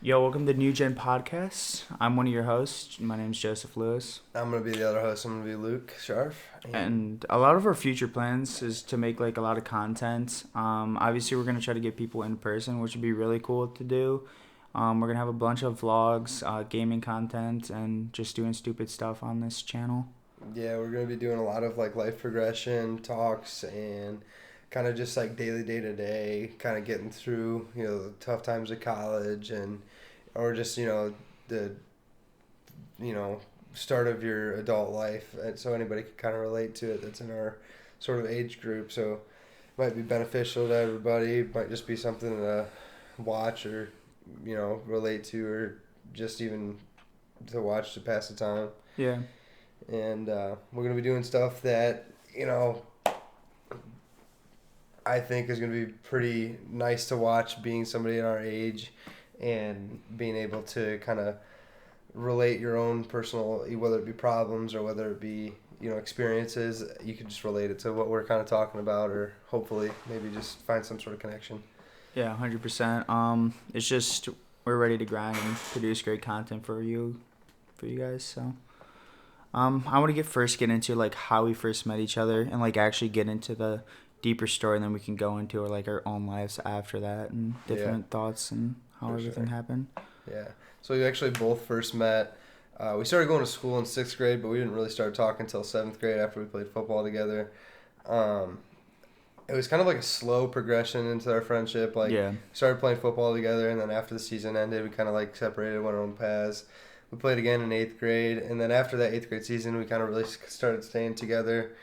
Yo, welcome to NewGen podcast. I'm one of your hosts. My name's Joseph Lewis. I'm going to be the other host. I'm going to be Luke Scharf. And a lot of our future plans is to make like a lot of content. Obviously, we're going to try to get people in person, which would be really cool to do. We're going to have a bunch of vlogs, gaming content, and just doing stupid stuff on this channel. Yeah, we're going to be doing a lot of like life progression talks and kind of just like daily day-to-day, kind of getting through, the tough times of college or just, the, start of your adult life. And so anybody can kind of relate to it that's in our sort of age group. So it might be beneficial to everybody. It might just be something to watch or, relate to, or just even to watch to pass the time. Yeah. And we're going to be doing stuff that, I think is going to be pretty nice to watch, being somebody in our age and being able to kind of relate your own personal, whether it be problems or whether it be, experiences. You can just relate it to what we're kind of talking about, or hopefully maybe just find some sort of connection. Yeah, 100%. It's just we're ready to grind and produce great content for you guys. So, I want to get into like how we first met each other and like actually get into the deeper story, and then we can go into like our own lives after that and different thoughts and how everything happened. Yeah. So we actually both first met. We started going to school in 6th grade, but we didn't really start talking until 7th grade after we played football together. It was kind of like a slow progression into our friendship. We started playing football together, and then after the season ended, we kind of like separated, went our own paths. We played again in 8th grade, and then after that 8th grade season, we kind of really started staying together.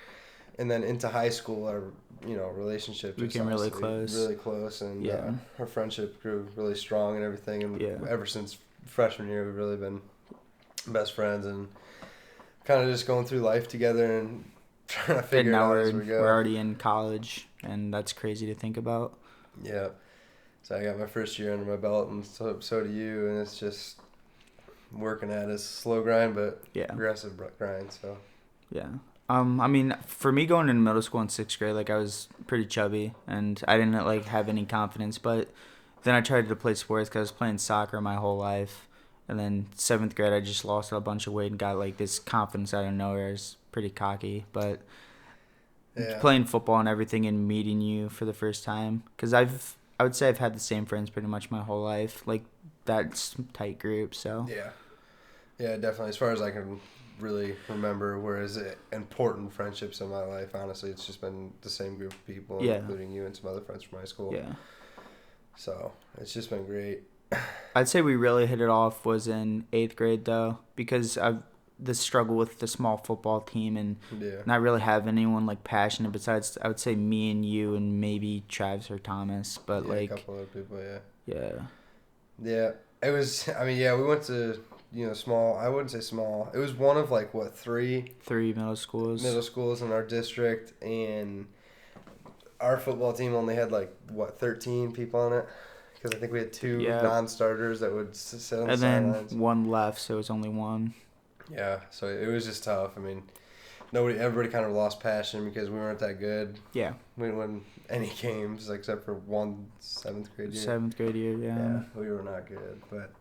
And then into high school, our relationship became really close, and our friendship grew really strong and everything. And ever since freshman year, we've really been best friends and kind of just going through life together and trying to figure it out as we go. We're already in college, and that's crazy to think about. Yeah. So I got my first year under my belt, and so do you, and it's just working at it. It's a slow grind, but aggressive grind. So yeah. I mean, for me going into middle school in 6th grade, like I was pretty chubby, and I didn't like have any confidence. But then I tried to play sports because I was playing soccer my whole life. And then 7th grade, I just lost a bunch of weight and got like this confidence out of nowhere. I was pretty cocky, but playing football and everything and meeting you for the first time, because I would say I've had the same friends pretty much my whole life, like that tight group. So yeah, definitely. As far as I can really remember, whereas important friendships in my life, honestly, it's just been the same group of people, including you and some other friends from high school. Yeah. So it's just been great. I'd say we really hit it off was in 8th grade though, because of the struggle with the small football team and not really have anyone like passionate besides I would say me and you and maybe Travis or Thomas, but like a couple other people. Yeah. It was. I mean, we went to small. I wouldn't say small. It was one of like three middle schools in our district, and our football team only had 13 people on it. Because I think we had two non-starters that would sit on the sidelines. And then one left, so it was only one. Yeah, so it was just tough. I mean, everybody kind of lost passion because we weren't that good. Yeah. We didn't win any games except for one 7th grade year. 7th grade year, Yeah, we were not good, but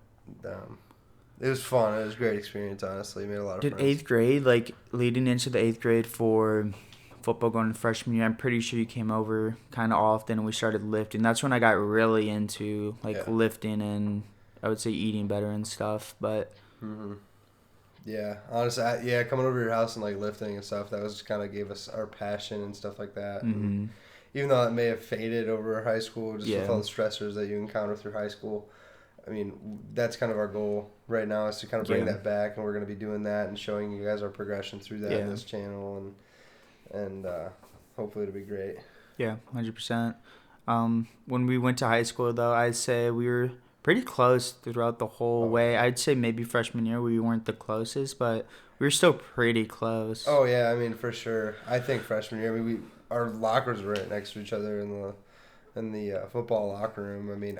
it was fun. It was a great experience, honestly. Made a lot of friends. 8th grade, leading into the 8th grade for football going to freshman year, I'm pretty sure you came over kind of often and we started lifting. That's when I got really into lifting and I would say eating better and stuff. But yeah, honestly, coming over to your house and lifting and stuff, that was just kind of gave us our passion and stuff like that. And even though it may have faded over high school, just with all the stressors that you encounter through high school, I mean, that's kind of our goal right now, is to kind of bring that back, and we're going to be doing that and showing you guys our progression through that in this channel, and hopefully it'll be great. Yeah, 100%. When we went to high school, though, I'd say we were pretty close throughout the whole way. I'd say maybe freshman year we weren't the closest, but we were still pretty close. Oh, yeah, I mean, for sure. I think freshman year, our lockers were right next to each other in the football locker room. I mean,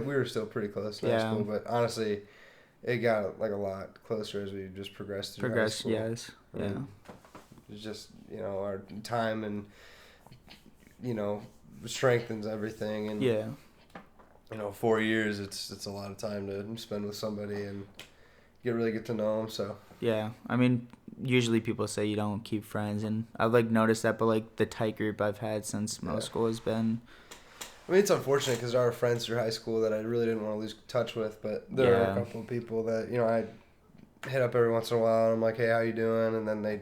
we were still pretty close in high school, but honestly, it got a lot closer as we just progressed through high school. Yes. Yeah. It's just, our time and, strengthens everything. And 4 years, it's a lot of time to spend with somebody and really get to know them. So yeah, I mean, usually people say you don't keep friends, and I've like noticed that, but like the tight group I've had since middle school has been. I mean, it's unfortunate because there are friends through high school that I really didn't want to lose touch with, but there are a couple of people that I hit up every once in a while, and I'm like, hey, how you doing? And then they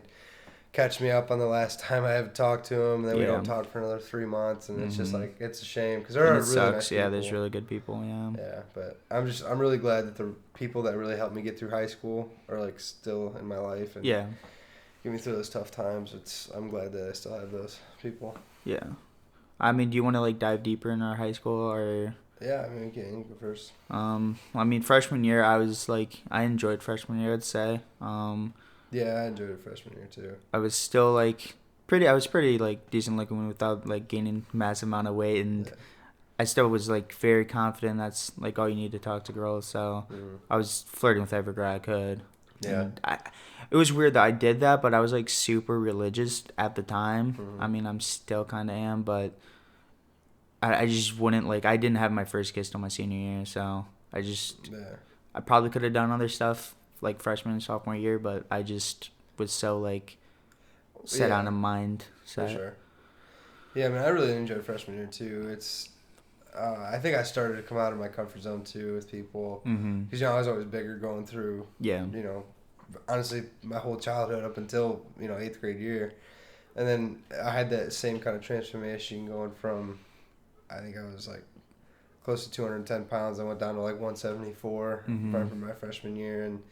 catch me up on the last time I have talked to them, and then we don't talk for another 3 months, and it's just like, it's a shame because there are really nice people. Yeah, there's really good people. Yeah, but I'm really glad that the people that really helped me get through high school are like still in my life and get me through those tough times. I'm glad that I still have those people. Yeah, I mean, do you want to like dive deeper in our high school or? Yeah, I mean, you can go first. I mean, freshman year, I enjoyed freshman year, I'd say. Yeah, I enjoyed it freshman year too. I was still I was pretty like decent looking without like gaining massive amount of weight, and I still was like very confident. That's like all you need to talk to girls. So I was flirting with every girl I could. Yeah. It was weird that I did that, but I was like super religious at the time. I mean, I'm still kind of am, but I just wouldn't like. I didn't have my first kiss till my senior year, so I probably could have done other stuff like freshman and sophomore year, but I just was so like set on a mind. For sure. Yeah, I mean, I really enjoyed freshman year too. It's, I think I started to come out of my comfort zone too with people because I was always bigger going through. Yeah. Honestly, my whole childhood up until 8th grade year, and then I had that same kind of transformation going from, I think I was like close to 210 pounds. I went down to like 174 right from my freshman year, and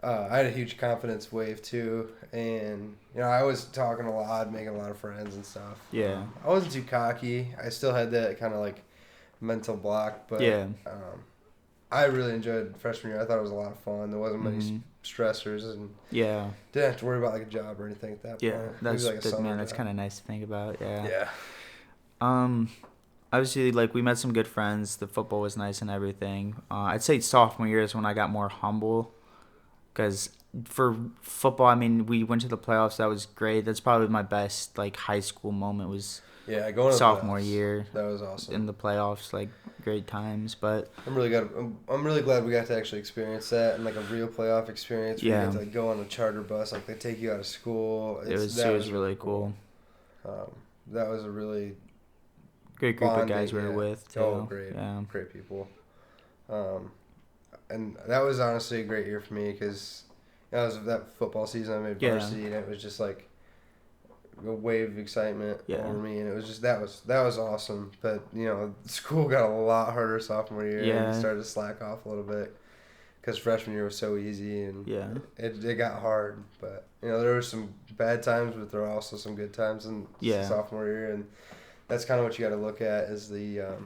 I had a huge confidence wave too, and I was talking a lot, making a lot of friends and stuff. Yeah, I wasn't too cocky. I still had that kind of like mental block, but I really enjoyed freshman year. I thought it was a lot of fun. There wasn't many stressors, and didn't have to worry about like a job or anything at that point. Yeah, that's kind of nice to think about. Yeah. Obviously, like, we met some good friends. The football was nice and everything. I'd say sophomore year is when I got more humble. Because for football, I mean, we went to the playoffs. That was great. That's probably my best, like, high school moment was going to sophomore year. That was awesome. In the playoffs, like, great times. But I'm really glad we got to actually experience that and, like, a real playoff experience where you get to like, go on a charter bus. Like, they take you out of school. It was really cool. That was a really... great group of guys we were with, too. Oh, great. Yeah. Great people. And that was honestly a great year for me because that was that football season I made varsity, and it was just like a wave of excitement over me, and it was just that was awesome. But school got a lot harder sophomore year, and started to slack off a little bit because freshman year was so easy, and it got hard. But there were some bad times, but there were also some good times in sophomore year, and that's kind of what you got to look at is the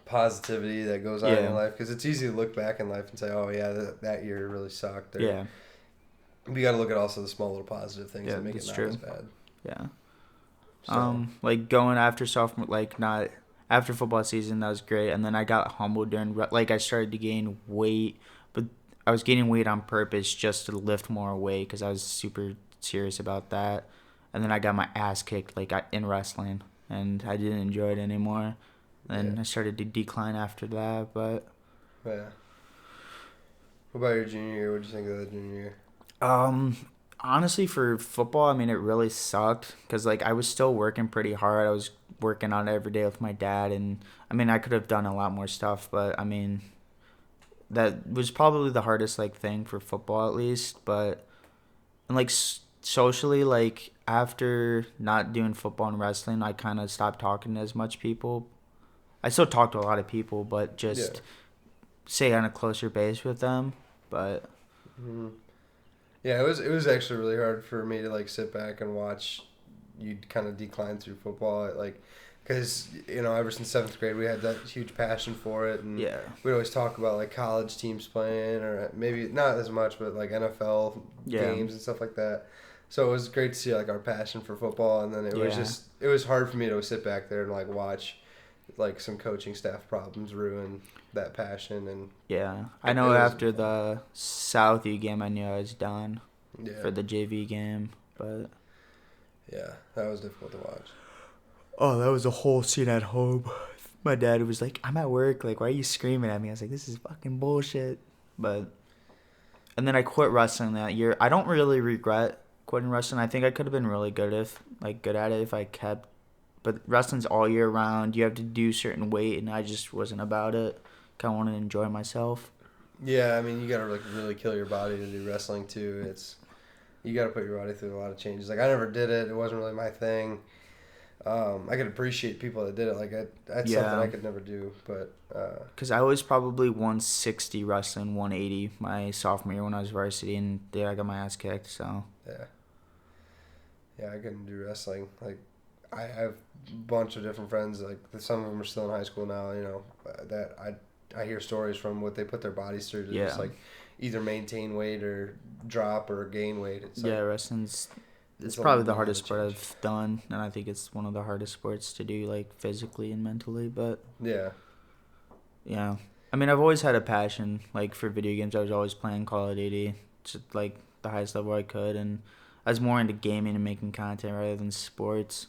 positivity that goes on in life, because it's easy to look back in life and say, oh yeah, that year really sucked. Or, you got to look at also the small little positive things that make it not as bad. Yeah. So. Like going after sophomore, like not after football season, that was great, and then I got humbled during like I started to gain weight, but I was gaining weight on purpose just to lift more weight because I was super serious about that, and then I got my ass kicked like in wrestling, and I didn't enjoy it anymore. And I started to decline after that, but... Yeah. What about your junior year? What did you think of that junior year? Honestly, for football, I mean, it really sucked. Because, like, I was still working pretty hard. I was working on it every day with my dad. And, I mean, I could have done a lot more stuff. But, I mean, that was probably the hardest, like, thing for football, at least. But, and, like, socially, like, after not doing football and wrestling, I kind of stopped talking to as much people. I still talk to a lot of people, but just stay on a closer base with them. But yeah, it was actually really hard for me to like sit back and watch you kind of decline through football, like because ever since 7th grade we had that huge passion for it, and we'd always talk about like college teams playing, or maybe not as much, but like NFL games and stuff like that. So it was great to see like our passion for football, and then it was hard for me to sit back there and like watch like some coaching staff problems ruin that passion. And I know after the Southie game I knew I was done for the JV game, but that was difficult to watch. Oh, that was a whole scene at home. My dad was like, I'm at work. Like, why are you screaming at me? I was like, this is fucking bullshit. But, and then I quit wrestling that year. I don't really regret quitting wrestling. I think I could have been really good at it if I kept. But wrestling's all year round. You have to do certain weight, and I just wasn't about it. Kind of wanted to enjoy myself. Yeah, I mean, you gotta like really kill your body to do wrestling too. You gotta put your body through a lot of changes. Like I never did it. It wasn't really my thing. I could appreciate people that did it. Like that's something I could never do. But because I was probably 160 wrestling, 180 my sophomore year when I was varsity, and I got my ass kicked. So yeah, I couldn't do wrestling. Like I have a bunch of different friends. Like some of them are still in high school now. You know that I hear stories from what they put their bodies through to just like either maintain weight or drop or gain weight. It's like, wrestling's it's probably the hardest sport I've done, and I think it's one of the hardest sports to do, like physically and mentally. But yeah, I mean, I've always had a passion like for video games. I was always playing Call of Duty, to like the highest level I could, and I was more into gaming and making content rather than sports.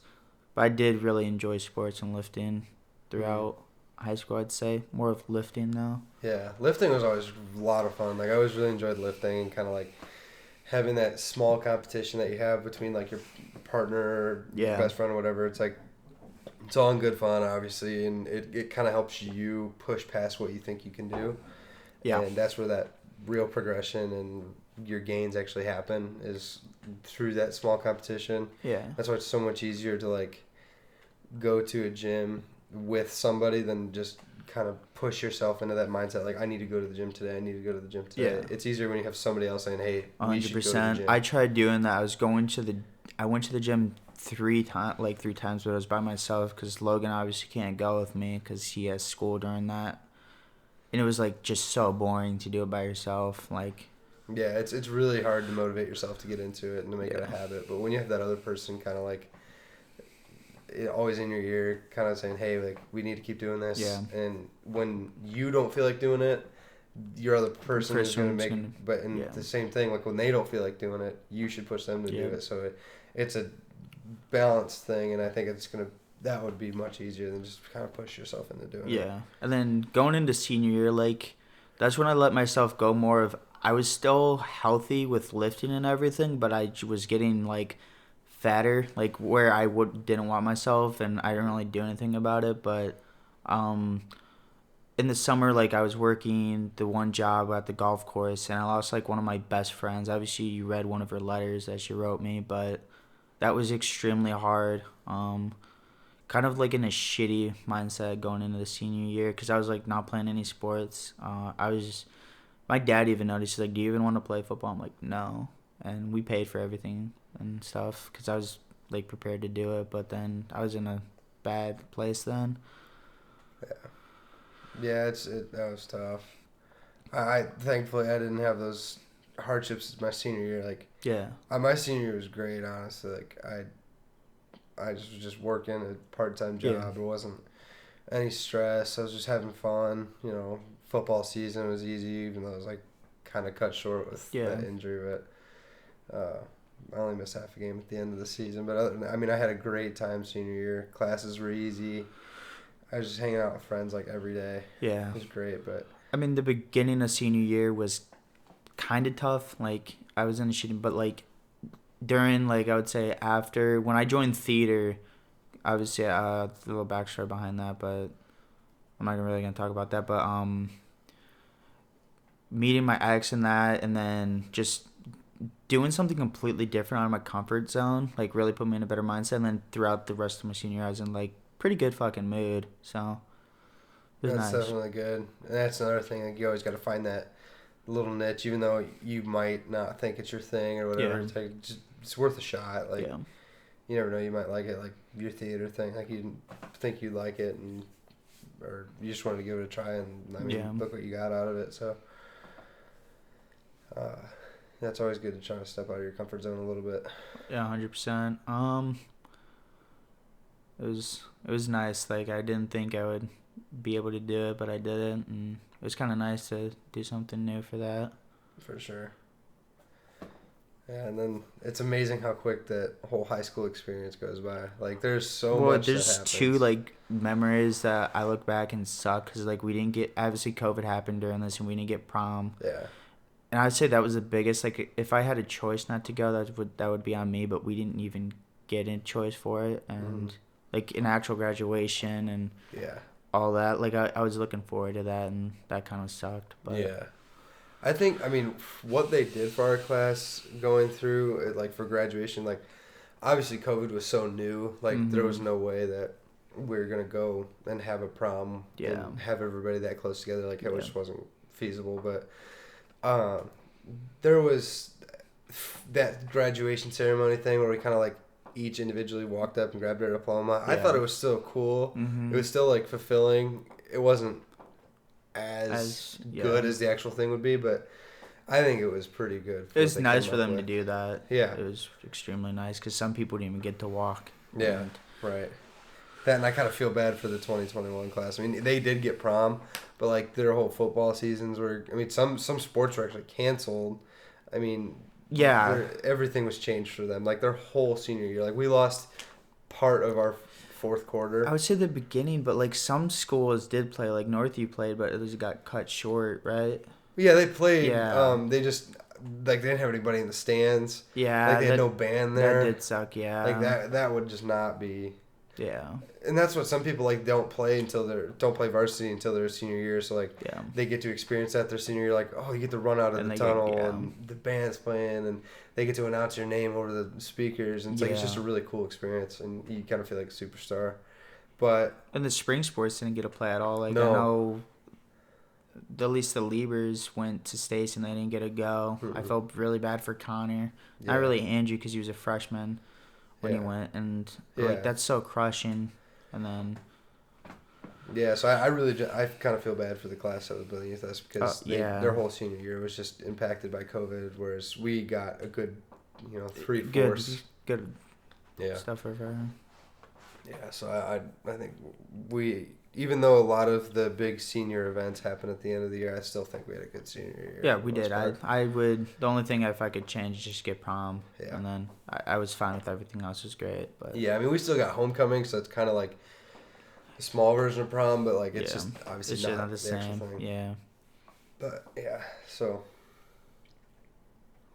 But I did really enjoy sports and lifting throughout high school, I'd say. More of lifting now. Yeah, lifting was always a lot of fun. Like I always really enjoyed lifting and kind of like having that small competition that you have between like your partner or your best friend or whatever. It's like it's all in good fun, obviously, and it kind of helps you push past what you think you can do. Yeah, and that's where that real progression and your gains actually happen is through that small competition. Yeah, that's why it's so much easier to like go to a gym with somebody than just kind of push yourself into that mindset like I need to go to the gym today. Yeah. It's easier when you have somebody else saying, hey, 100%. We should go to the gym. I tried doing that. I went to the gym three times, but I was by myself because Logan obviously can't go with me because he has school during that, and it was like just so boring to do it by yourself. Like, yeah, it's really hard to motivate yourself to get into it and to make it a habit. But when you have that other person kind of like always in your ear, kind of saying, hey, like we need to keep doing this. Yeah. And when you don't feel like doing it, your other person is going to make. But the same thing, like when they don't feel like doing it, you should push them to do it. So it's a balanced thing, and I think that would be much easier than just kind of push yourself into doing it. Yeah, and then going into senior year, like that's when I let myself go more of. I was still healthy with lifting and everything, but I was getting like fatter, like where I didn't want myself, and I didn't really do anything about it. But in the summer, like I was working the one job at the golf course, and I lost like one of my best friends. Obviously, you read one of her letters that she wrote me, but that was extremely hard. Kind of like in a shitty mindset going into the senior year because I was like not playing any sports. My dad even noticed, he's like, do you even want to play football? I'm like, no. And we paid for everything and stuff because I was like prepared to do it, but then I was in a bad place then. Yeah, that was tough. I thankfully I didn't have those hardships my senior year. Like my senior year was great, honestly. Like I was just working a part-time job. Yeah. There wasn't any stress. I was just having fun. You know, football season was easy, even though it was like kind of cut short with that injury. But I only missed half a game at the end of the season. But I had a great time senior year. Classes were easy. I was just hanging out with friends like every day. Yeah, it was great. But I mean, the beginning of senior year was kind of tough. Like I was in a shooting, but like during like I would say after when I joined theater, obviously a little backstory behind that, but I'm not really gonna talk about that. But meeting my ex and that, and then just doing something completely different out of my comfort zone, like really put me in a better mindset. And then throughout the rest of my senior year, I was in like pretty good fucking mood. So it was nice. Definitely good. And that's another thing. Like you always got to find that little niche, even though you might not think it's your thing or whatever. Yeah. It's worth a shot. Like you never know, you might like it. Like your theater thing, like you didn't think you'd like it, or you just wanted to give it a try. And look what you got out of it. So that's always good to try to step out of your comfort zone a little bit. Yeah, 100%. It was nice. Like I didn't think I would be able to do it, but I did it, and it was kind of nice to do something new for that. For sure. Yeah, and then it's amazing how quick that whole high school experience goes by. Like, there's so much that happens. There's two, like, memories that I look back and suck because, like, we didn't get... Obviously, COVID happened during this, and we didn't get prom. Yeah. And I'd say that was the biggest... Like, if I had a choice not to go, that would be on me, but we didn't even get a choice for it. And, like, an actual graduation and all that. Like, I was looking forward to that, and that kind of sucked. But yeah. I think, I mean, what they did for our class going through, like, for graduation, like, obviously COVID was so new. Like, there was no way that we were going to go and have a prom and have everybody that close together. Like, it just wasn't feasible. But there was that graduation ceremony thing where we kind of, like, each individually walked up and grabbed our diploma. I thought it was still cool. It was still, like, fulfilling. It wasn't as good as the actual thing would be, but I think it was pretty good. It was nice for them to do that. Yeah. It was extremely nice because some people didn't even get to walk. Yeah, right. That, and I kind of feel bad for the 2021 class. I mean, they did get prom, but, like, their whole football seasons were... I mean, some sports were actually canceled. I mean... Yeah. Everything was changed for them. Like, their whole senior year. Like, we lost part of our fourth quarter. I would say the beginning, but, like, some schools did play. Like, Northview played, but it just got cut short, right? Yeah, they played. Yeah. They just... Like, they didn't have anybody in the stands. Yeah. Like, they had no band there. That did suck, yeah. Like, that would just not be... Yeah. And that's what some people, like, don't play varsity until their senior year. So, like, they get to experience that their senior year. Like, oh, you get to run out of the tunnel and the band's playing and they get to announce your name over the speakers. And it's like, it's just a really cool experience. And you kind of feel like a superstar. But... And the spring sports didn't get to play at all. Like, I know... At least the Liebers went to States and they didn't get to go. I felt really bad for Connor. Not really Andrew because he was a freshman when he went. And, like, that's so crushing. And then... Yeah, so I kind of feel bad for the class that was beneath us because their whole senior year was just impacted by COVID, whereas we got a good, 3/4. Good stuff for her. Yeah, so I think we... Even though a lot of the big senior events happen at the end of the year, I still think we had a good senior year. Yeah, we did. I would... The only thing if I could change is just get prom. Yeah. And then I was fine with everything else. It was great. But yeah, I mean, we still got homecoming, so it's kind of like a small version of prom, but, like, it's just obviously it's not the same thing. Yeah. But, yeah, so...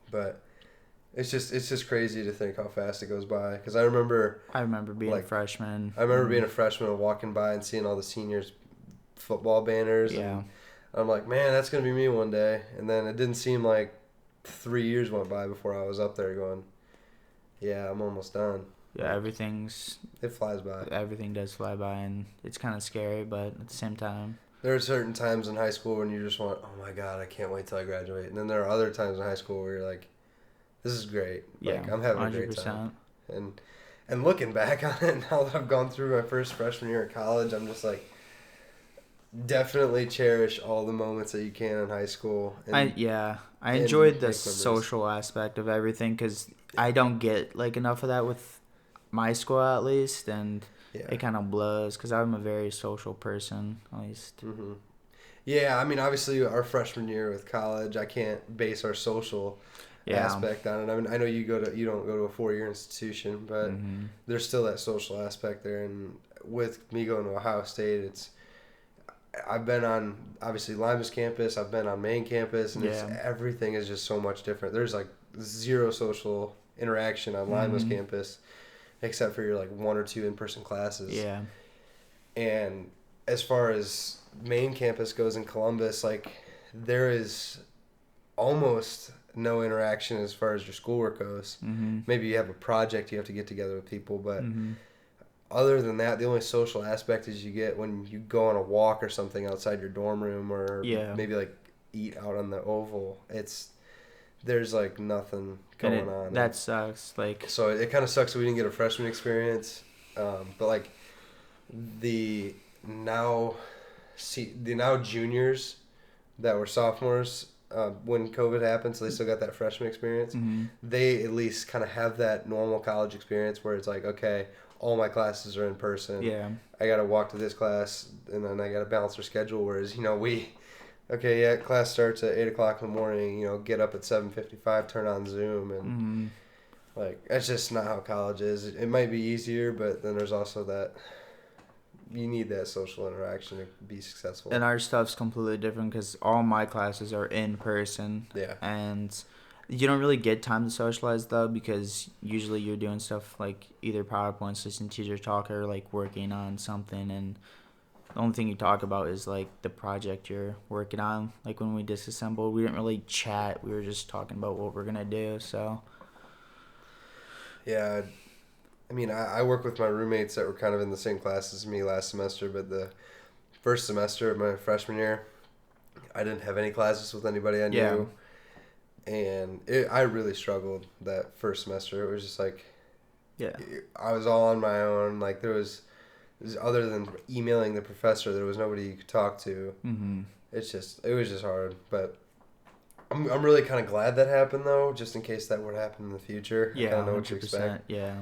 But... It's just crazy to think how fast it goes by. Because I remember being a freshman. I remember being a freshman and walking by and seeing all the seniors' football banners. Yeah. And I'm like, man, that's going to be me one day. And then it didn't seem like 3 years went by before I was up there going, yeah, I'm almost done. Yeah, it flies by. Everything does fly by, and it's kind of scary, but at the same time. There are certain times in high school when you just want, oh my God, I can't wait till I graduate. And then there are other times in high school where you're like, this is great. Like, I'm having 100%. A great time. And looking back on it, now that I've gone through my first freshman year of college, I'm just like, definitely cherish all the moments that you can in high school. I enjoyed the social aspect of everything because I don't get, like, enough of that with my school at least, and it kind of blows because I'm a very social person, at least. Mm-hmm. Yeah, I mean, obviously our freshman year with college, I can't base our social aspect on it. I mean, I know you don't go to a 4-year institution, but there's still that social aspect there. And with me going to Ohio State, I've been on obviously Lima's campus, I've been on main campus, and everything is just so much different. There's like zero social interaction on Lima's campus, except for your like 1 or 2 in-person classes. Yeah. And as far as main campus goes in Columbus, like there is almost no interaction as far as your schoolwork goes. Maybe you have a project you have to get together with people, but other than that, the only social aspect is you get when you go on a walk or something outside your dorm room, or maybe like eat out on the Oval. There's like nothing going on. That sucks. So it kind of sucks that we didn't get a freshman experience, but like the now juniors that were sophomores. When COVID happened, so they still got that freshman experience. They at least kind of have that normal college experience where it's like, okay, all my classes are in person. Yeah. I got to walk to this class, and then I got to balance their schedule. Whereas, okay, yeah, class starts at 8 o'clock in the morning, get up at 7:55, turn on Zoom, and like, that's just not how college is. It might be easier, but then there's also that you need that social interaction to be successful. And our stuff's completely different because all my classes are in person. Yeah. And you don't really get time to socialize, though, because usually you're doing stuff like either PowerPoints, listening to teacher talk, or like working on something. And the only thing you talk about is like the project you're working on. Like when we disassembled, we didn't really chat. We were just talking about what we're going to do. So, yeah. I mean, I work with my roommates that were kind of in the same class as me last semester, but the first semester of my freshman year, I didn't have any classes with anybody I knew. Yeah. And I really struggled that first semester. It was just like, yeah, I was all on my own. Like, there was other than emailing the professor, there was nobody you could talk to. Mm-hmm. It was just hard. But I'm really kind of glad that happened, though, just in case that would happen in the future. Yeah, I kind of know what to expect. Yeah.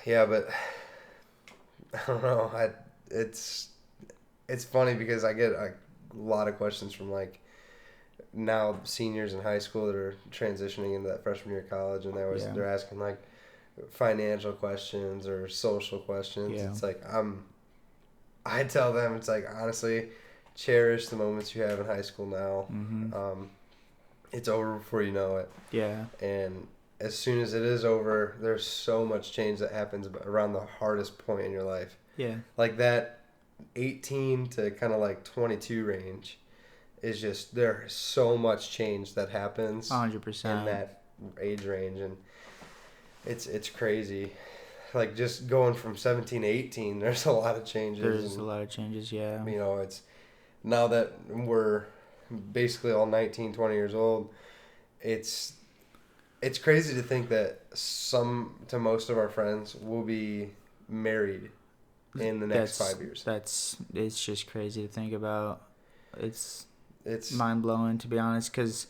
Yeah, but I don't know. It's funny because I get a lot of questions from like now seniors in high school that are transitioning into that freshman year of college, and they're asking like financial questions or social questions. Yeah. It's like I tell them, it's like, honestly, cherish the moments you have in high school now. Mm-hmm. It's over before you know it. Yeah. And as soon as it is over, there's so much change that happens around the hardest point in your life. Yeah. Like that 18 to kind of like 22 range is just, there's so much change that happens 100% in that age range. And it's crazy. Like just going from 17 to 18, there's a lot of changes. There's a lot of changes, yeah. It's now that we're basically all 19, 20 years old, it's crazy to think that most of our friends will be married in the next 5 years. It's just crazy to think about. It's mind blowing, to be honest, because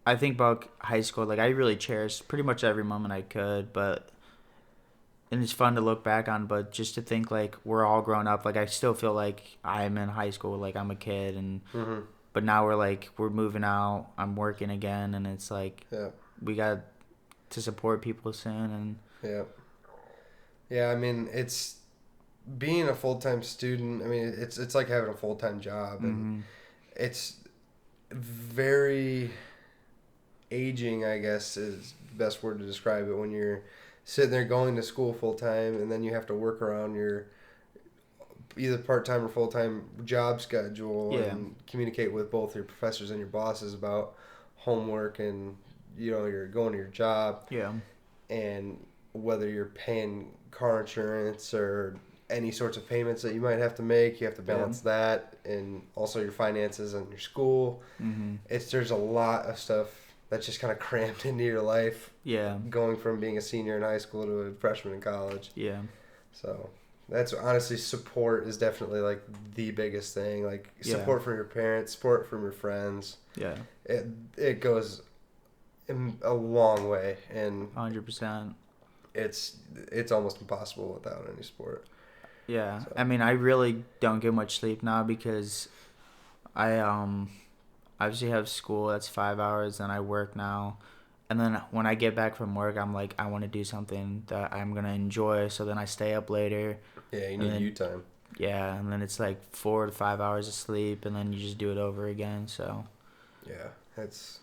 I think about high school. Like, I really cherished pretty much every moment I could, and it's fun to look back on. But just to think like we're all grown up. Like, I still feel like I'm in high school. Like, I'm a kid, and but now we're moving out. I'm working again, and it's like we got to support people soon. And yeah. I mean, it's being a full-time student. I mean, it's like having a full-time job, and it's very aging, I guess, is the best word to describe it, when you're sitting there going to school full-time, and then you have to work around your either part-time or full-time job schedule and communicate with both your professors and your bosses about homework, and you're going to your job, and whether you're paying car insurance or any sorts of payments that you might have to make, you have to balance that, and also your finances and your school. There's a lot of stuff that's just kind of crammed into your life, going from being a senior in high school to a freshman in college. So that's honestly, support is definitely like the biggest thing. Like, support from your parents, support from your friends. It goes a long way, and 100%. It's almost impossible without any support. So. I mean, I really don't get much sleep now because I obviously have school that's 5 hours, and I work now. And then when I get back from work, I'm like, I want to do something that I'm going to enjoy. So then I stay up later. Yeah, you need you time. Yeah, and then it's like 4 to 5 hours of sleep, and then you just do it over again. So yeah, it's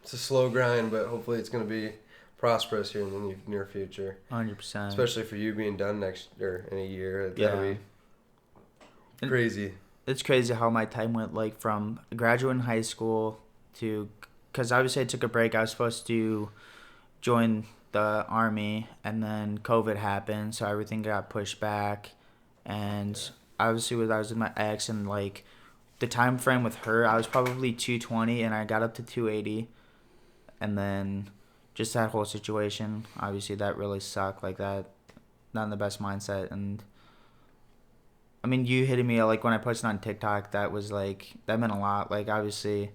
a slow grind, but hopefully it's going to be prosperous here in the near future. 100%. Especially for you being done in a year. That'll be crazy. It's crazy how my time went, like, from graduating high school to, because obviously I took a break. I was supposed to join the Army, and then COVID happened, so everything got pushed back. And obviously I was with my ex, and like the time frame with her, I was probably 220, and I got up to 280. And then just that whole situation, obviously that really sucked. Like, that, not in the best mindset. And I mean, you hitting me like when I posted on TikTok, that was like, that meant a lot. Like, obviously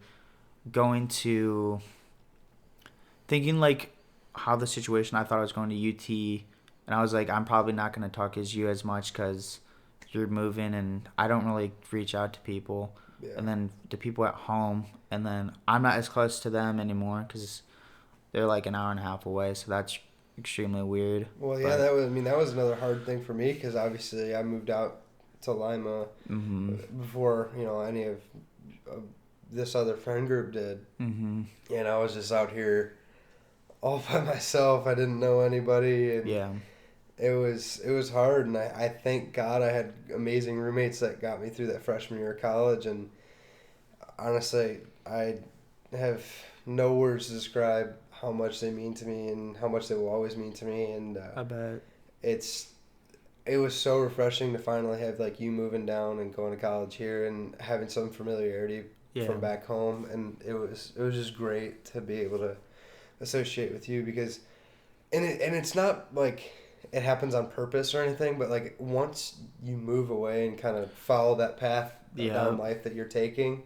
thinking like how the situation, I thought I was going to UT, and I was like, I'm probably not going to talk as you as much because you're moving, and I don't really reach out to people. Yeah. And then the people at home, and then I'm not as close to them anymore because they're like an hour and a half away, so that's extremely weird. Well, yeah, that was another hard thing for me because obviously I moved out to Lima before any of this other friend group did, and I was just out here all by myself. I didn't know anybody, and it was hard. And I thank God I had amazing roommates that got me through that freshman year of college. And honestly, I have no words to describe how much they mean to me and how much they will always mean to me. And I bet it was so refreshing to finally have like you moving down and going to college here and having some familiarity from back home. And it was just great to be able to associate with you because, and it's not like it happens on purpose or anything, but like once you move away and kind of follow that path down life that you're taking,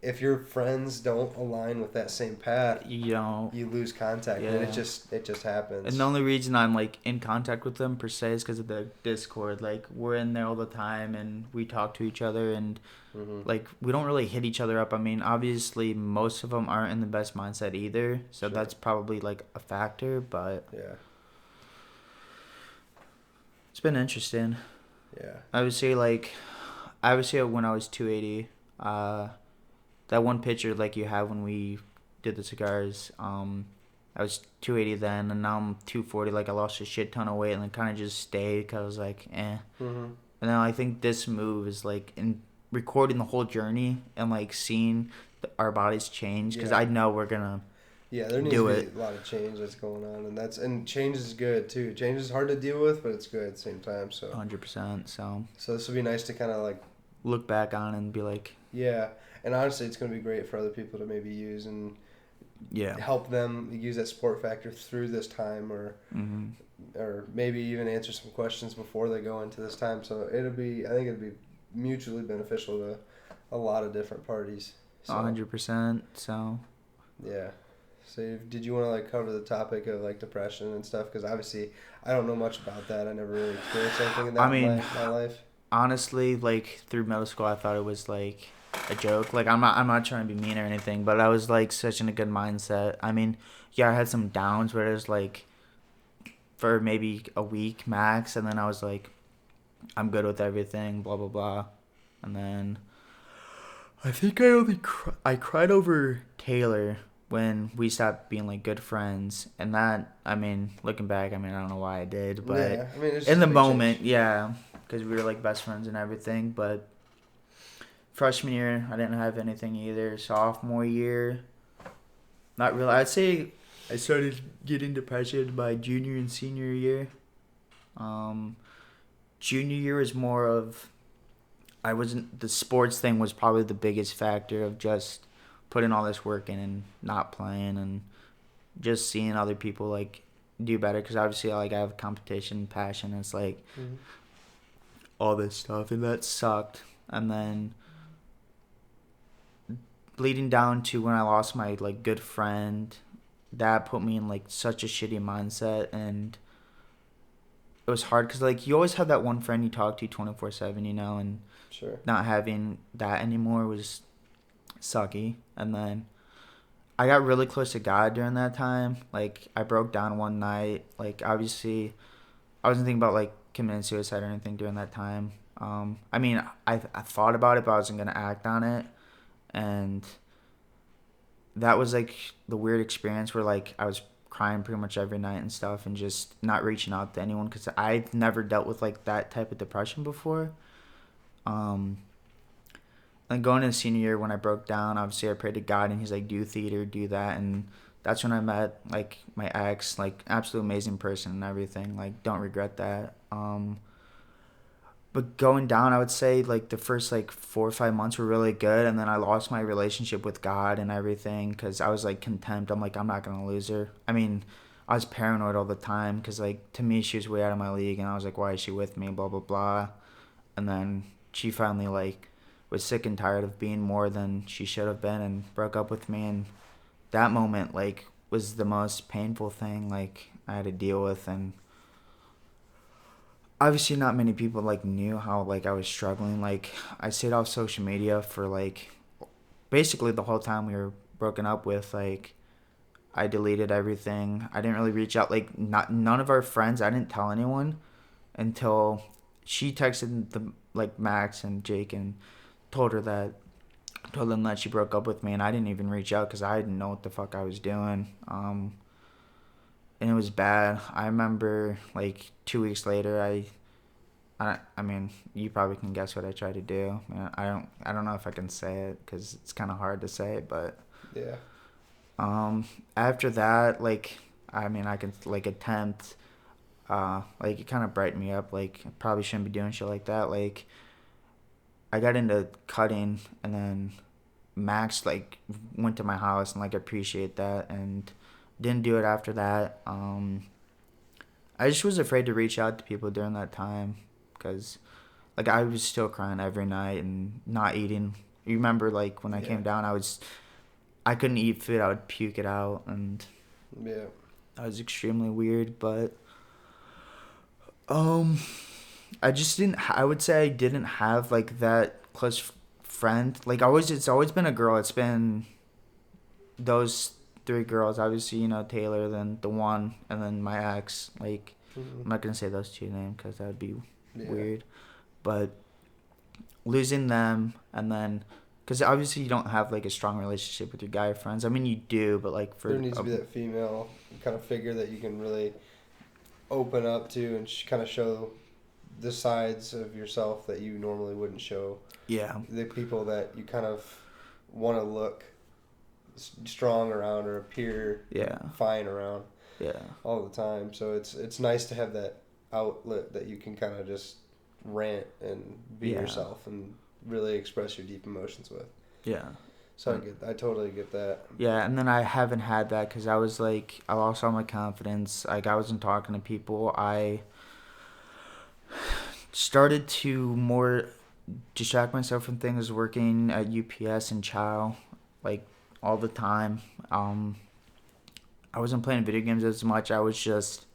if your friends don't align with that same path, you lose contact, and it just happens. And the only reason I'm like in contact with them per se is because of the Discord. Like we're in there all the time, and we talk to each other, and like we don't really hit each other up. I mean, obviously most of them aren't in the best mindset either, so that's probably like a factor. But it's been interesting. Yeah, I would say when I was 280, that one picture like you have when we did the cigars, I was 280 then, and now I'm 240. Like I lost a shit ton of weight, and then kind of just stayed because I was like, eh. And then I think this move is like in recording the whole journey and like seeing our bodies change because I know we're gonna. Yeah, there needs to be a lot of change that's going on, and change is good too. Change is hard to deal with, but it's good at the same time. So 100%. So this will be nice to kind of like look back on and be like, and honestly, it's going to be great for other people to maybe use and help them use that support factor through this time, or maybe even answer some questions before they go into this time. So I think it'll be mutually beneficial to a lot of different parties. So, 100%. So yeah. So did you want to like cover the topic of like depression and stuff? Because obviously I don't know much about that. I never really experienced anything in that in my life. Honestly, like through middle school, I thought it was like a joke. Like I'm not trying to be mean or anything, but I was like such in a good mindset. I mean, I had some downs, but it was like for maybe a week max, and then I was like, I'm good with everything, blah blah blah, and then I think I cried over Taylor when we stopped being like good friends, and that, I mean, looking back, I mean, I don't know why I did, but in the moment, because we were like best friends and everything. But freshman year, I didn't have anything either. Sophomore year, not really. I'd say I started getting depression by junior and senior year. Junior year was more of, the sports thing was probably the biggest factor of just putting all this work in and not playing and just seeing other people like do better, because obviously like I have competition passion. It's like all this stuff, and that sucked. And then leading down to when I lost my like good friend, that put me in like such a shitty mindset, and it was hard because like you always have that one friend you talk to 24/7, and not having that anymore was sucky. And then I got really close to God during that time. Like I broke down one night. Like obviously I wasn't thinking about like committing suicide or anything during that time. I mean, I thought about it, but I wasn't gonna act on it. And that was like the weird experience where like I was crying pretty much every night and stuff, and just not reaching out to anyone because I'd never dealt with like that type of depression before. And going into senior year when I broke down, obviously I prayed to God, and he's like, do theater, do that. And that's when I met like my ex, like absolute amazing person and everything. Like don't regret that. But going down, I would say like the first like 4 or 5 months were really good, and then I lost my relationship with God and everything because I was like contempt. I'm like, I'm not gonna lose her. I mean, I was paranoid all the time because like to me she was way out of my league, and I was like, why is she with me? Blah blah blah. And then she finally like was sick and tired of being more than she should have been and broke up with me. And that moment like was the most painful thing like I had to deal with. And obviously not many people like knew how like I was struggling. Like I stayed off social media for like basically the whole time we were broken up with. Like I deleted everything. I didn't really reach out. Like none of our friends. I didn't tell anyone until she texted the like Max and Jake and told them that she broke up with me, and I didn't even reach out because I didn't know what the fuck I was doing. And it was bad. I remember like 2 weeks later, I mean, you probably can guess what I tried to do. I don't know if I can say it because it's kind of hard to say, but yeah. After that, like, I mean, I can like attempt. Like it kind of brightened me up. Like I probably shouldn't be doing shit like that. Like I got into cutting, and then Max like went to my house and like appreciate that, and didn't do it after that. I just was afraid to reach out to people during that time because like I was still crying every night and not eating. You remember like when I came down, I couldn't eat food. I would puke it out, and yeah, that was extremely weird. But I just didn't. I would say I didn't have like that close friend. Like always, it's always been a girl. It's been those three girls. Obviously, you know Taylor, then the one, and then my ex. Like I'm not gonna say those two names because that would be weird. But losing them, and then because obviously you don't have like a strong relationship with your guy friends. I mean you do, but like there needs to be that female kind of figure that you can really open up to and kind of show the sides of yourself that you normally wouldn't show. Yeah. The people that you kind of want to look strong around or appear fine around. Yeah. All the time. So it's nice to have that outlet that you can kind of just rant and be yourself and really express your deep emotions with. Yeah. So I totally get that. Yeah, and then I haven't had that because I was like, I lost all my confidence. Like, I wasn't talking to people. I started to more distract myself from things working at UPS and Chow, like, all the time. I wasn't playing video games as much. I was just,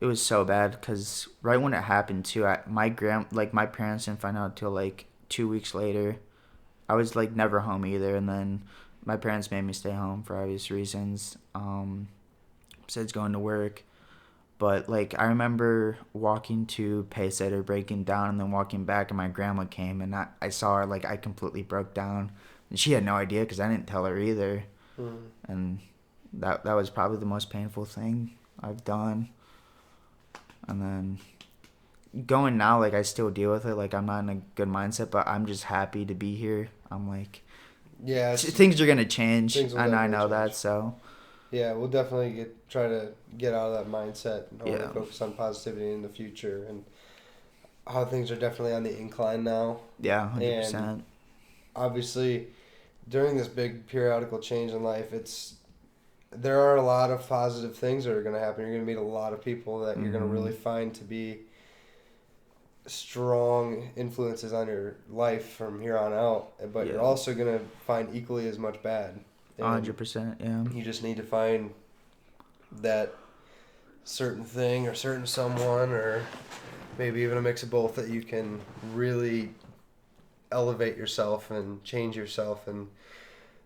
it was so bad because right when it happened, too, my parents didn't find out until, like, 2 weeks later. I was like never home either, and then my parents made me stay home for obvious reasons. Besides going to work, but like I remember walking to Pacesetter, breaking down, and then walking back, and my grandma came, and I saw her like I completely broke down, and she had no idea because I didn't tell her either, and that was probably the most painful thing I've done. And then going now, like I still deal with it. Like I'm not in a good mindset, but I'm just happy to be here. I'm like, things are gonna change, and I know that. So yeah, we'll definitely try to get out of that mindset and only focus on positivity in the future and how things are definitely on the incline now. Yeah, 100%. And obviously, during this big periodical change in life, there are a lot of positive things that are gonna happen. You're gonna meet a lot of people that you're gonna really find to be strong influences on your life from here on out, but you're also going to find equally as much bad. 100%, yeah. You just need to find that certain thing or certain someone or maybe even a mix of both that you can really elevate yourself and change yourself and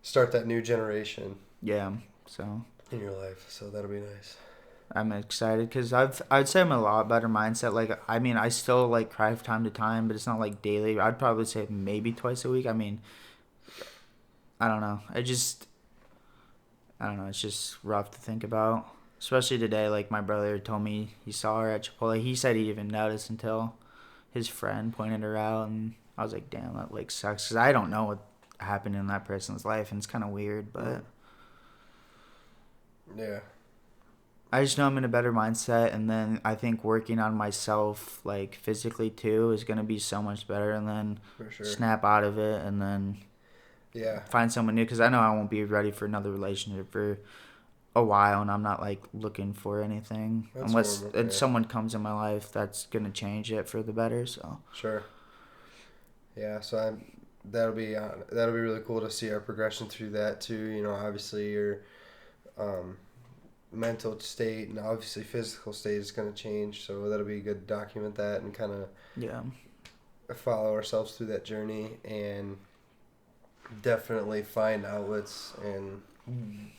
start that new generation. Yeah, so. In your life, so that'll be nice. I'm excited because I'd say I'm in a lot better mindset. Like, I mean, I still, like, cry from time to time, but it's not, like, daily. I'd probably say maybe twice a week. I mean, I don't know. I don't know. It's just rough to think about. Especially today, like, my brother told me he saw her at Chipotle. He said he didn't even notice until his friend pointed her out, and I was like, damn, that, like, sucks. Because I don't know what happened in that person's life, and it's kind of weird, but... Yeah. I just know I'm in a better mindset, and then I think working on myself, like, physically, too, is going to be so much better, and then snap out of it, and then find someone new, because I know I won't be ready for another relationship for a while, and I'm not, like, looking for anything, unless someone comes in my life that's going to change it for the better, so. Sure. Yeah, so that'll be really cool to see our progression through that, too. You know, obviously, you're... mental state and obviously physical state is going to change. So that'll be good to document that and kind of follow ourselves through that journey and definitely find outlets and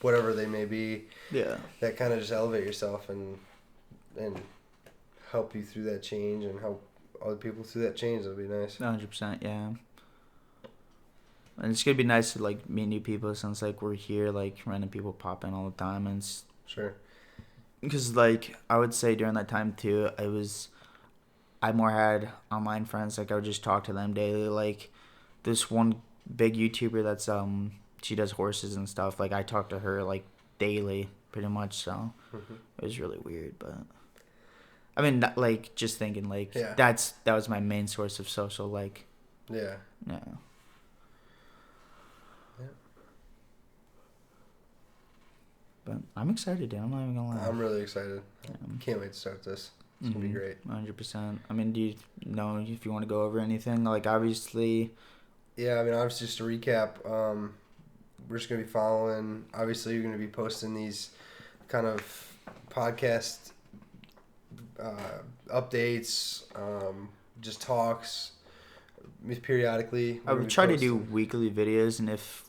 whatever they may be. Yeah. That kind of just elevate yourself and help you through that change and help other people through that change. That'll be nice. 100%, yeah. And it's gonna be nice to like meet new people since like we're here, like random people pop in all the time and sure. Because like I would say during that time too, I more had online friends. Like I would just talk to them daily. Like this one big YouTuber that's she does horses and stuff. Like I talk to her like daily, pretty much. So it was really weird, but I mean, like just thinking like that was my main source of social like. Yeah. Yeah. But I'm excited, dude. I'm not even gonna lie. I'm really excited. Can't wait to start this. It's gonna be great. 100%. I mean, do you know if you want to go over anything? Like, obviously. Yeah, I mean, obviously, just to recap, we're just gonna be following. Obviously, you're gonna be posting these kind of podcast updates, just talks, periodically. I would try to do weekly videos, and if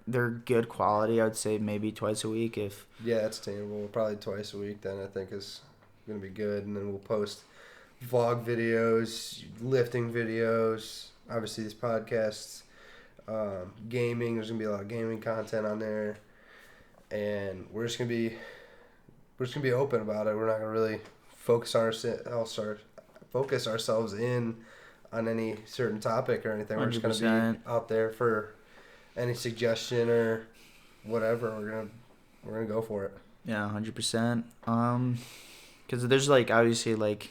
they're good quality, I would say maybe twice a week. If that's attainable, probably twice a week. Then I think is gonna be good, and then we'll post vlog videos, lifting videos. Obviously, these podcasts, gaming. There's gonna be a lot of gaming content on there, and we're just gonna be open about it. We're not gonna really focus ourselves in on any certain topic or anything. 100%. We're just gonna be out there for any suggestion or whatever. We're gonna go for it. Yeah, 100%. Because there's like obviously like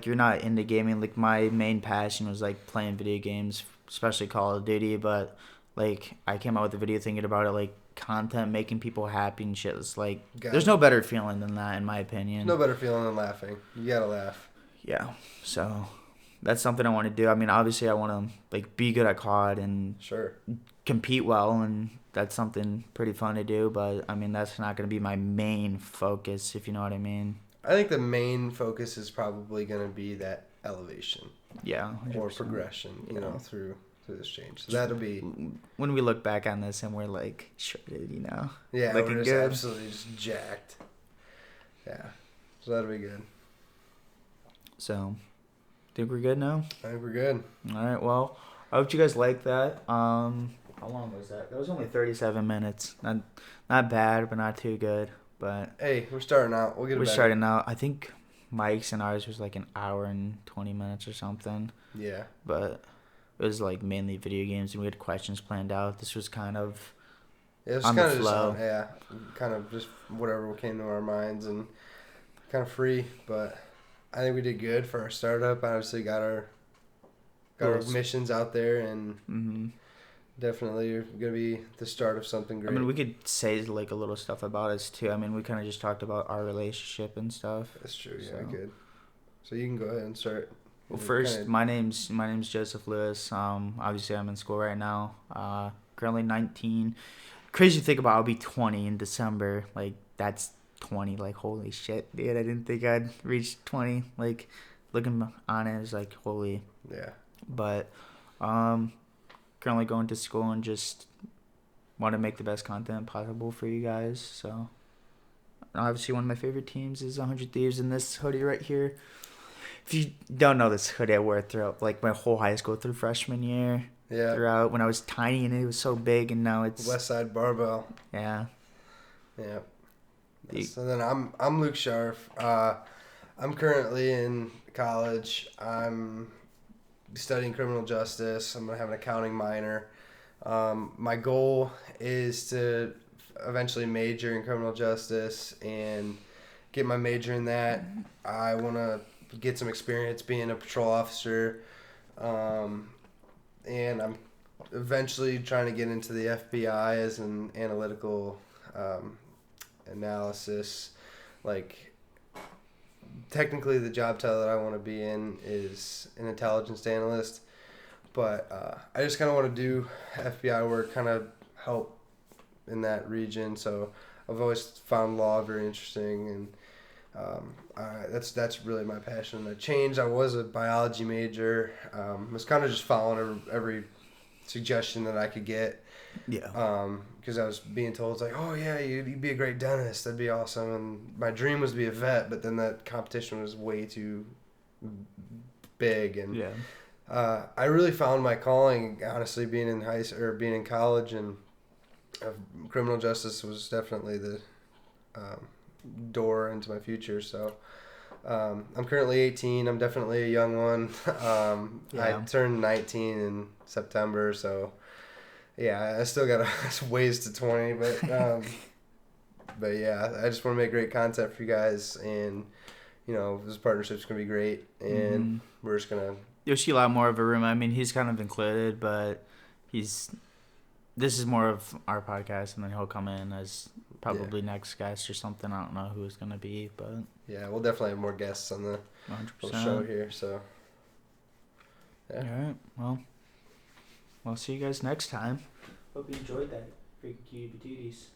you're not into gaming. Like my main passion was like playing video games, especially Call of Duty. But like I came out with a video thinking about it like content making people happy and shit. It's like there's no better feeling than that in my opinion. No better feeling than laughing. You gotta laugh. Yeah. So that's something I want to do. I mean, obviously I want to like be good at COD and compete well, and that's something pretty fun to do. But I mean, that's not going to be my main focus, if you know what I mean. I think the main focus is probably going to be that elevation. Yeah. 100%. Or progression, you know, through this change. So that'll be when we look back on this and we're like shredded, you know. Yeah, looking we're just good. Absolutely just jacked. Yeah. So that'll be good. So, think we're good now? I think we're good. All right. Well, I hope you guys like that. How long was that? That was only 37 minutes. Not bad, but not too good. But hey, we're starting out. We're starting out. I think Mike's and ours was like an hour and 20 minutes or something. Yeah. But it was like mainly video games, and we had questions planned out. This was kind of on the flow. Kind of just whatever came to our minds and kind of free. But I think we did good for our startup. Obviously, got our missions out there, and definitely gonna be the start of something great. I mean, we could say like a little stuff about us too. I mean, we kind of just talked about our relationship and stuff. That's true. Yeah, so. Good. So you can go ahead and start. Well, first, my name's Joseph Lewis. Obviously, I'm in school right now. Currently 19. Crazy to think about. I'll be 20 in December. Like that's 20. Like holy shit, dude! I didn't think I'd reach 20. Like looking on it, it's like holy. Yeah. But currently going to school and just want to make the best content possible for you guys. So obviously one of my favorite teams is 100 Thieves, and this hoodie right here. If you don't know this hoodie, I wore it throughout like my whole high school through freshman year. Yeah. Throughout when I was tiny and it was so big, and now it's West Side Barbell. Yeah. Yeah. So then I'm Luke Scharf. I'm currently in college. I'm studying criminal justice. I'm going to have an accounting minor. My goal is to eventually major in criminal justice and get my major in that. I want to get some experience being a patrol officer. And I'm eventually trying to get into the FBI as an analytical analysis. Like, technically the job title that I want to be in is an intelligence analyst, but I just kind of want to do FBI work, kind of help in that region. So I I've always found law very interesting, and that's really my passion. I changed. I was a biology major. Was kind of just following every suggestion that I could get. Yeah. Because I was being told, it's like, oh yeah, you'd be a great dentist. That'd be awesome. And my dream was to be a vet, but then that competition was way too big. And yeah. I really found my calling, honestly, being in college, and criminal justice was definitely the door into my future. So I'm currently 18. I'm definitely a young one. I turned 19 in September, so yeah, I still got a ways to 20. But yeah, I just want to make great content for you guys, and this partnership's gonna be great, and we're just gonna. You'll see a lot more of a room. I mean, he's kind of included, but this is more of our podcast, and then he'll come in as probably next guest or something. I don't know who it's going to be, but... Yeah, we'll definitely have more guests on the 100%. Show here, so... Yeah. All right, well, we'll see you guys next time. Hope you enjoyed that. Freaky cutie patooties.